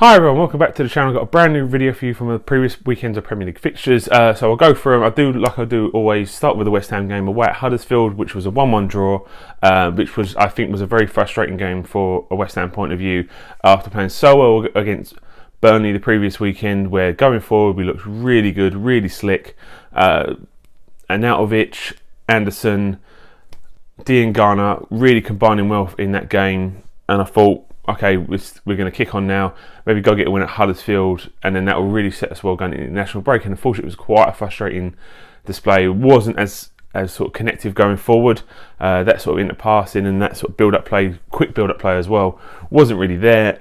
Hi everyone, welcome back to the channel. I've got a brand new video for you from the previous weekends of Premier League fixtures. So I'll go through them. I do always, start with the West Ham game away at Huddersfield, which was a 1-1 draw, which I think was a very frustrating game for a West Ham point of view after playing so well against Burnley the previous weekend, where going forward we looked really good, really slick. Arnautovic, Anderson, Garner really combining well in that game, and I thought, okay, we're going to kick on now, maybe go get a win at Huddersfield, and then that will really set us well going into the national break. And unfortunately it was quite a frustrating display. It wasn't as sort of connective going forward. That sort of interpassing and that sort of build-up play, quick build-up play as well, wasn't really there.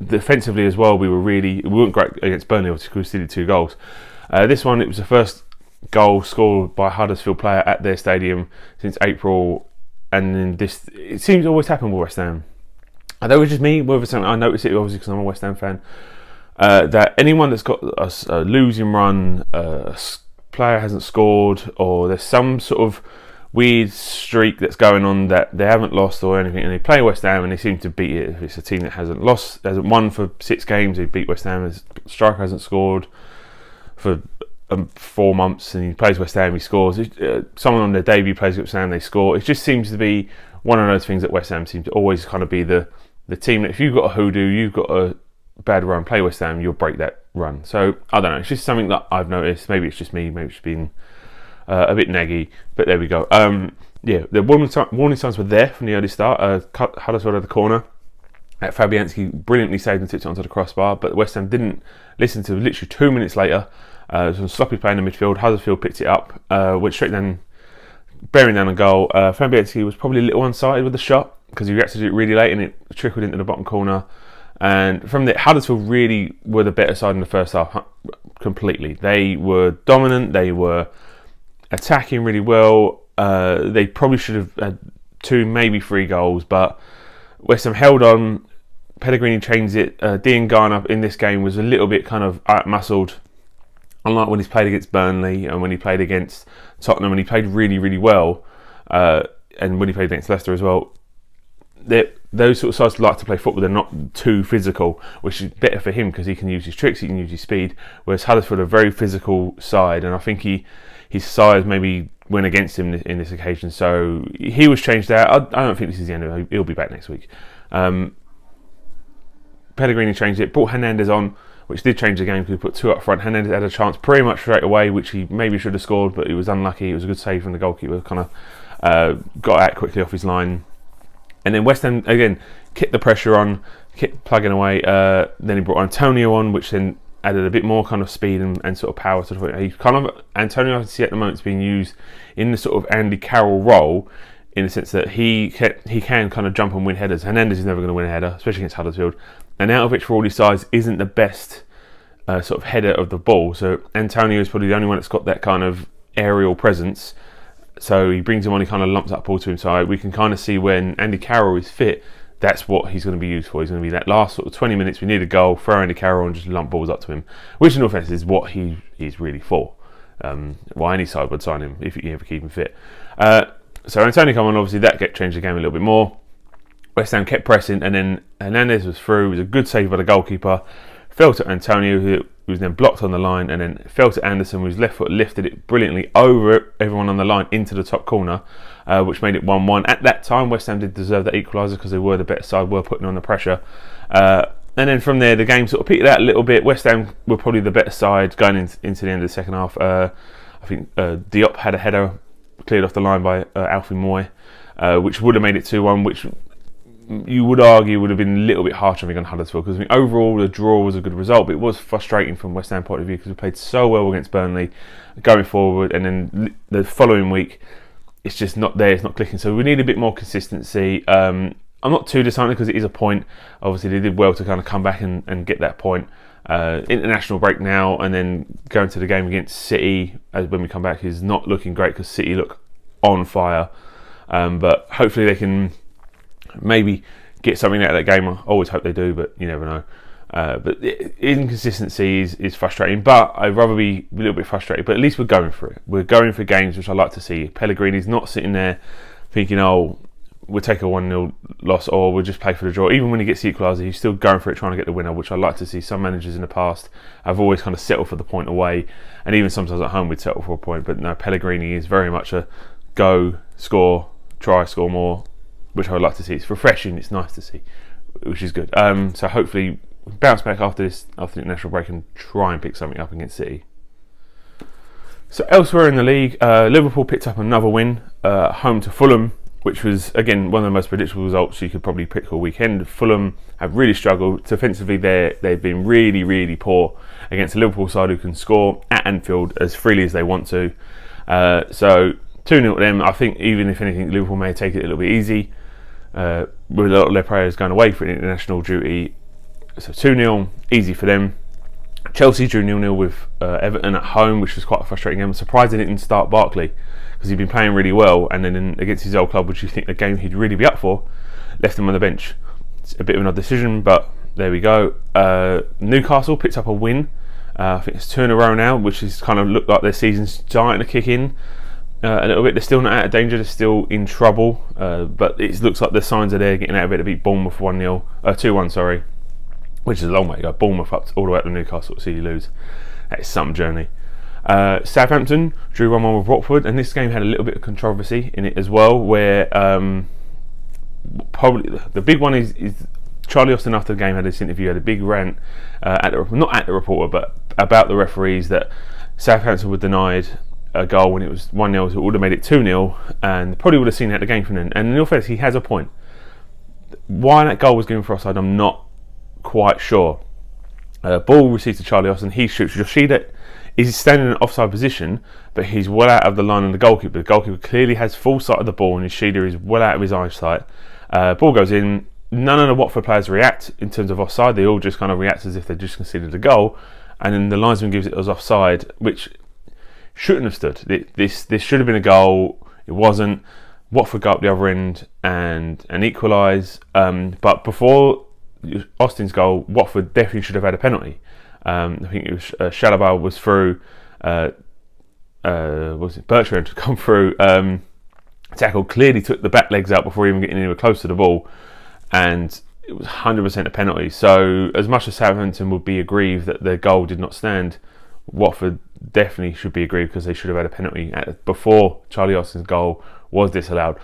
Defensively as well, we weren't great against Burnley, obviously, because we did 2 goals. This one, it was the first goal scored by a Huddersfield player at their stadium since April, and then it seems to always happen with West Ham. Although it was just me, whether something I noticed it obviously because I'm a West Ham fan, that anyone that's got a losing run, a player hasn't scored, or there's some sort of weird streak that's going on that they haven't lost or anything, and they play West Ham and they seem to beat it. If it's a team that hasn't won for 6 games, they beat West Ham. Striker hasn't scored for 4 months and he plays West Ham, he scores. Someone on their debut plays West Ham, they score. It just seems to be one of those things that West Ham seem to always kind of be the team that if you've got a hoodoo, you've got a bad run, play West Ham, you'll break that run. So I don't know, it's just something that I've noticed. Maybe it's just me, maybe it's been a bit naggy, but there we go. Yeah, the warning signs were there from the early start. Huddersfield at the corner, Fabianski brilliantly saved and tipped it onto the crossbar, but West Ham didn't listen to literally 2 minutes later. Some sloppy play in the midfield. Huddersfield picked it up, went straight down, bearing down a goal. Fabianski was probably a little one-sided with the shot because he reacted to it really late and it trickled into the bottom corner. And from there, Huddersfield really were the better side in the first half, completely. They were dominant, they were attacking really well. They probably should have had 2, maybe 3 goals, but West Ham held on. Pellegrini changed it. Garner in this game was a little bit kind of out-muscled, unlike when he's played against Burnley and when he played against Tottenham, and he played really, really well. And when he played against Leicester as well. Those sort of sides like to play football. They're not too physical, which is better for him because he can use his tricks, he can use his speed. Whereas Huddersfield are a very physical side, and I think his size maybe went against him in this occasion. So he was changed out. I don't think this is the end of it. He'll be back next week. Pellegrini changed it, brought Hernandez on, which did change the game because he put 2 up front. Hernandez had a chance pretty much straight away, which he maybe should have scored, but he was unlucky. It was a good save from the goalkeeper, kind of got out quickly off his line. And then West Ham, again, kept the pressure on, kept plugging away. Then he brought Antonio on, which then added a bit more kind of speed and sort of power to the foot. Antonio, I see at the moment, is being used in the sort of Andy Carroll role, in the sense that he can kind of jump and win headers. Hernandez is never going to win a header, especially against Huddersfield. And Arnautovic, for all his size, isn't the best sort of header of the ball. So Antonio is probably the only one that's got that kind of aerial presence. So he brings him on, he kind of lumps that ball to him. So we can kind of see when Andy Carroll is fit, that's what he's going to be used for. He's going to be that last sort of 20 minutes, we need a goal, throw Andy Carroll and just lump balls up to him. Which in all fairness is what he's really for. Why any side would sign him if you ever keep him fit. So Antonio come on, obviously that changed the game a little bit more. West Ham kept pressing, and then Hernandez was through. It was a good save by the goalkeeper. Fell to Antonio, who was then blocked on the line, and then fell to Anderson, whose left foot lifted it brilliantly over everyone on the line into the top corner, which made it 1-1. At that time, West Ham did deserve that equaliser because they were the better side, were putting on the pressure. And then from there, the game sort of peaked out a little bit. West Ham were probably the better side going into the end of the second half. I think Diop had a header cleared off the line by Alfie Moy, which would have made it 2-1, which you would argue would have been a little bit harsh on Huddersfield, because overall the draw was a good result, but it was frustrating from West Ham point of view because we played so well against Burnley going forward, and then the following week it's just not there, it's not clicking. So we need a bit more consistency. I'm not too disappointed because it is a point. Obviously they did well to kind of come back and get that point. International break now, and then going to the game against City when we come back is not looking great because City look on fire. But hopefully they can maybe get something out of that game. I always hope they do, but you never know. But inconsistency is frustrating, but I'd rather be a little bit frustrated, but at least we're going for it. We're going for games, which I like to see. Pellegrini's not sitting there thinking, oh, we'll take a 1-0 loss, or we'll just play for the draw. Even when he gets the equaliser, he's still going for it, trying to get the winner, which I like to see. Some managers in the past have always kind of settled for the point away, and even sometimes at home we'd settle for a point. But no, Pellegrini is very much a go, score, try, score more, which I would like to see. It's refreshing, it's nice to see, which is good. So hopefully bounce back after the international break and try and pick something up against City. So elsewhere in the league, Liverpool picked up another win, home to Fulham, which was, again, one of the most predictable results you could probably pick all weekend. Fulham have really struggled. Defensively, they've been really, really poor against the Liverpool side, who can score at Anfield as freely as they want to. So 2-0 to them. I think, even if anything, Liverpool may take it a little bit easy, with a lot of their players going away for international duty. So 2-0, easy for them. Chelsea drew 0-0 with Everton at home, which was quite a frustrating game. I'm surprised they didn't start Barkley, because he'd been playing really well, and then against his old club, which you think the game he'd really be up for, left him on the bench. It's a bit of an odd decision, but there we go. Newcastle picked up a win. I think it's 2 in a row now, which is kind of looked like their season's starting to kick in a little bit. They're still not out of danger, they're still in trouble, but it looks like the signs are there, getting out of it to beat Bournemouth 2-1, sorry, which is a long way to go. Bournemouth up all the way up to Newcastle to see you lose. That is some journey. Southampton drew 1-1 with Watford, and this game had a little bit of controversy in it as well, where probably the big one is Charlie Austin, after the game, had this interview, had a big rant not at the reporter, but about the referees, that Southampton were denied a goal when it was 1-0, so it would have made it 2-0, and probably would have seen out the game from then. And in all fairness, he has a point. Why that goal was given for offside, I'm not quite sure. Ball received to Charlie Austin, he shoots. Yoshida is standing in an offside position, but he's well out of the line of the goalkeeper. The goalkeeper clearly has full sight of the ball, and Yoshida is well out of his eyesight. Ball goes in. None of the Watford players react in terms of offside. They all just kind of react as if they just conceded a goal, and then the linesman gives it as offside, which shouldn't have stood. This should have been a goal. It wasn't. Watford go up the other end and equalise. But before Austin's goal, Watford definitely should have had a penalty. I think it was Shalabah was through. Was it Bertrand to come through? Tackle, clearly took the back legs out before even getting anywhere close to the ball, and it was 100% a penalty. So as much as Southampton would be aggrieved that their goal did not stand, Watford definitely should be aggrieved, because they should have had a penalty before Charlie Austin's goal was disallowed.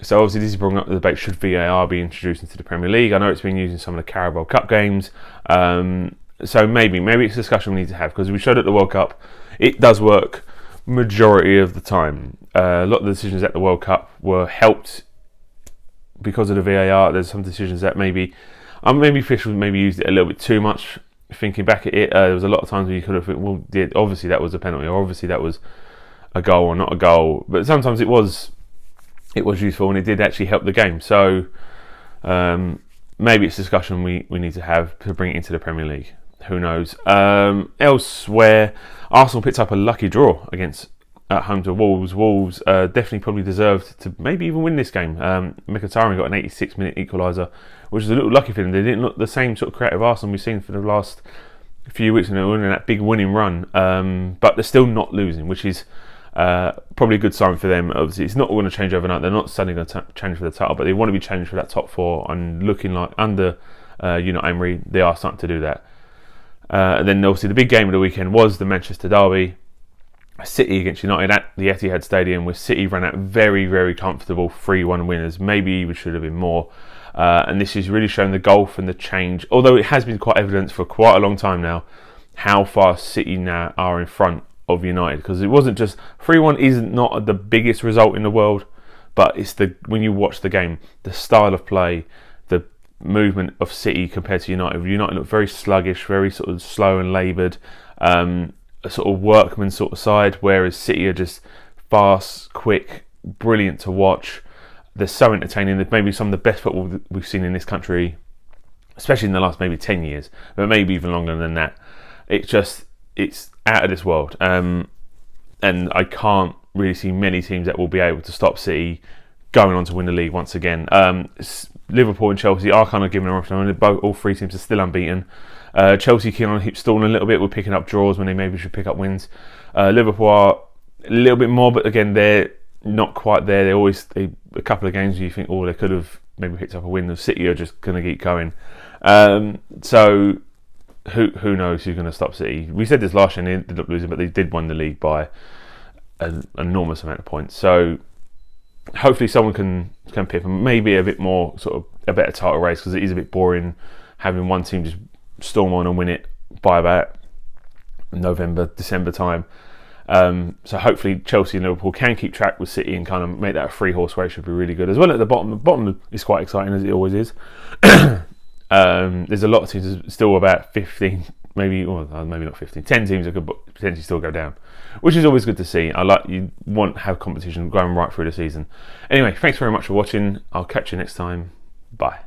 So obviously this is bringing up the debate, should VAR be introduced into the Premier League? I know it's been used in some of the Carabao Cup games, so maybe it's a discussion we need to have, because we showed at the World Cup it does work majority of the time. A lot of the decisions at the World Cup were helped because of the VAR. There's some decisions that maybe officials maybe used it a little bit too much. Thinking back at it, there was a lot of times where you could have thought, well, obviously that was a penalty, or obviously that was a goal or not a goal. But sometimes it was useful, and it did actually help the game. So maybe it's a discussion we need to have to bring it into the Premier League. Who knows? Elsewhere, Arsenal picked up a lucky draw at home to Wolves. Wolves definitely probably deserved to maybe even win this game. Mkhitaryan got an 86-minute equaliser, which is a little lucky for them. They didn't look the same sort of creative Arsenal we've seen for the last few weeks, and they were in that big winning run. But they're still not losing, which is probably a good sign for them. Obviously, it's not going to change overnight. They're not suddenly going to change for the title, but they want to be challenged for that top four. And looking like under Unai Emery, they are starting to do that. And then obviously the big game of the weekend was the Manchester derby, City against United at the Etihad Stadium, where City ran out very, very comfortable 3-1 winners. Maybe even should have been more. And this is really showing the gulf and the change, although it has been quite evident for quite a long time now, how far City now are in front of United. Because it wasn't just 3-1 isn't not the biggest result in the world, but it's when you watch the game, the style of play, the movement of City compared to United. United look very sluggish, very sort of slow and laboured, a sort of workman sort of side, whereas City are just fast, quick, brilliant to watch. They're so entertaining. They're maybe some of the best football that we've seen in this country, especially in the last maybe 10 years, but maybe even longer than that. It's out of this world, and I can't really see many teams that will be able to stop City going on to win the league once again. Liverpool and Chelsea are kind of giving them a run. All three teams are still unbeaten. Chelsea keep on stalling a little bit with picking up draws when they maybe should pick up wins. Liverpool are a little bit more, but again, they're not quite there. A couple of games where you think, oh, they could have maybe picked up a win. The City are just going to keep going. So who knows who's going to stop City? We said this last year and they ended up losing, but they did win the league by an enormous amount of points. So hopefully someone can pick them. Maybe a bit more sort of a better title race, because it is a bit boring having one team just storm on and win it by about November, December time. So hopefully Chelsea and Liverpool can keep track with City and kind of make that a 3-horse race. Should be really good as well. At the bottom is quite exciting, as it always is. There's a lot of teams. There's still about 15, maybe not 15, 10 teams that could potentially still go down, which is always good to see. You want to have competition going right through the season. Anyway, thanks very much for watching. I'll catch you next time. Bye.